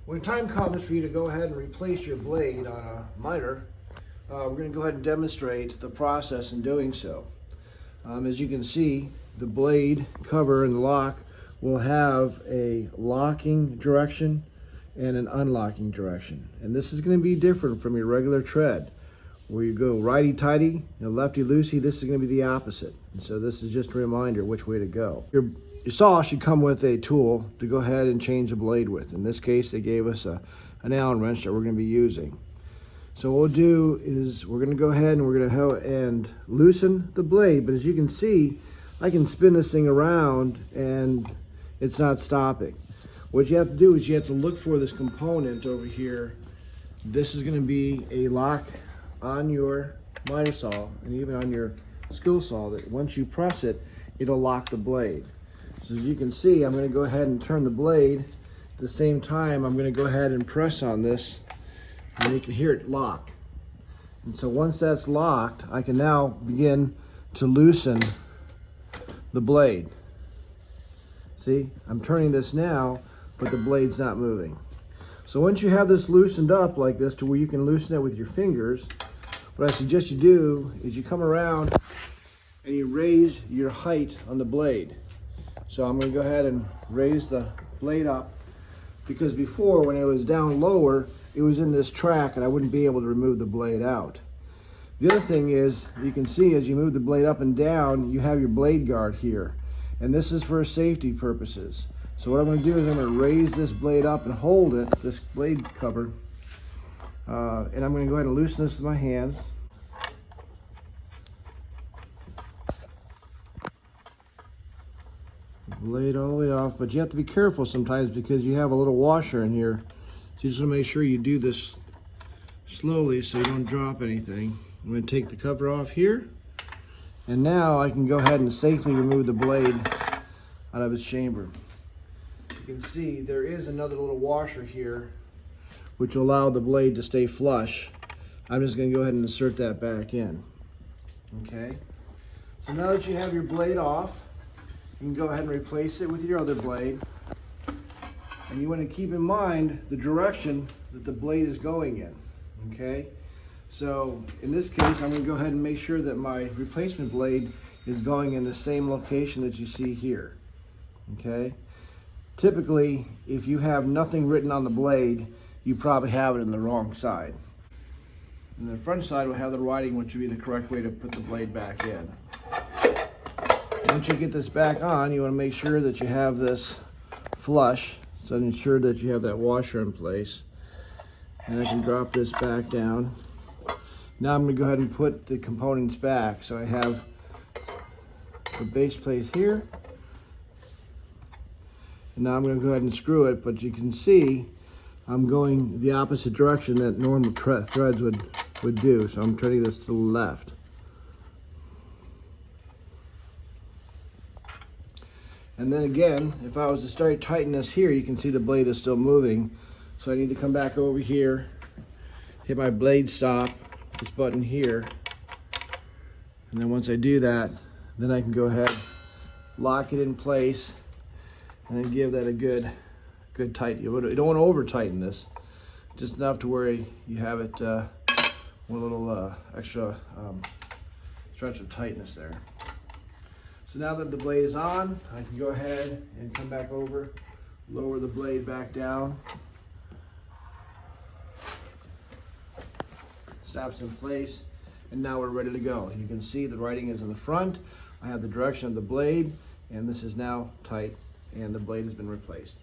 When time comes for you to go ahead and replace your blade on a miter, we're going to go ahead and demonstrate the process in doing so. As you can see, the blade cover and the lock will have a locking direction and an unlocking direction. And this is going to be different from your regular tread. Where you go righty-tighty and lefty-loosey, this is going to be the opposite. And so this is just a reminder which way to go. Your saw should come with a tool to go ahead and change the blade with. In this case, they gave us an Allen wrench that we're going to be using. So what we'll do is we're going to go ahead and we're going to go and loosen the blade. But as you can see, I can spin this thing around and it's not stopping. What you have to do is you have to look for this component over here. This is going to be a lock on your miter saw and even on your skill saw that once you press it, it'll lock the blade. So as you can see, I'm going to go ahead and turn the blade. At the same time, I'm going to go ahead and press on this and you can hear it lock. And so once that's locked, I can now begin to loosen the blade. See, I'm turning this now, but the blade's not moving. So once you have this loosened up like this to where you can loosen it with your fingers, what I suggest you do is you come around and you raise your height on the blade. So I'm going to go ahead and raise the blade up, because before when it was down lower, it was in this track and I wouldn't be able to remove the blade out. The other thing is, you can see as you move the blade up and down, you have your blade guard here. And this is for safety purposes. So what I'm going to do is I'm going to raise this blade up and hold it, this blade cover, and I'm going to go ahead and loosen this with my hands. Blade all the way off, but you have to be careful sometimes because you have a little washer in here. So you just want to make sure you do this slowly so you don't drop anything. I'm going to take the cover off here, and now I can go ahead and safely remove the blade out of its chamber. You can see there is another little washer here which will allow the blade to stay flush. I'm just going to go ahead and insert that back in. Okay, so now that you have your blade off, you can go ahead and replace it with your other blade. And you want to keep in mind the direction that the blade is going in. Okay, so in this case, I'm going to go ahead and make sure that my replacement blade is going in the same location that you see here. Okay, typically, if you have nothing written on the blade, you probably have it in the wrong side. And the front side will have the writing, which would be the correct way to put the blade back in. Once you get this back on, you want to make sure that you have this flush, so ensure that you have that washer in place. And I can drop this back down. Now I'm going to go ahead and put the components back. So I have the base plate here. And now I'm going to go ahead and screw it, but you can see I'm going the opposite direction that normal threads would do. So I'm turning this to the left. And then again, if I was to start tightening this here, you can see the blade is still moving. So I need to come back over here, hit my blade stop, this button here. And then once I do that, then I can go ahead, lock it in place, and then give that a good tight. You don't want to over tighten this, just enough to where you have it one little extra stretch of tightness there. So now that the blade is on, I can go ahead and come back over, lower the blade back down. Snaps in place, and now we're ready to go. You can see the writing is in the front. I have the direction of the blade, and this is now tight, and the blade has been replaced.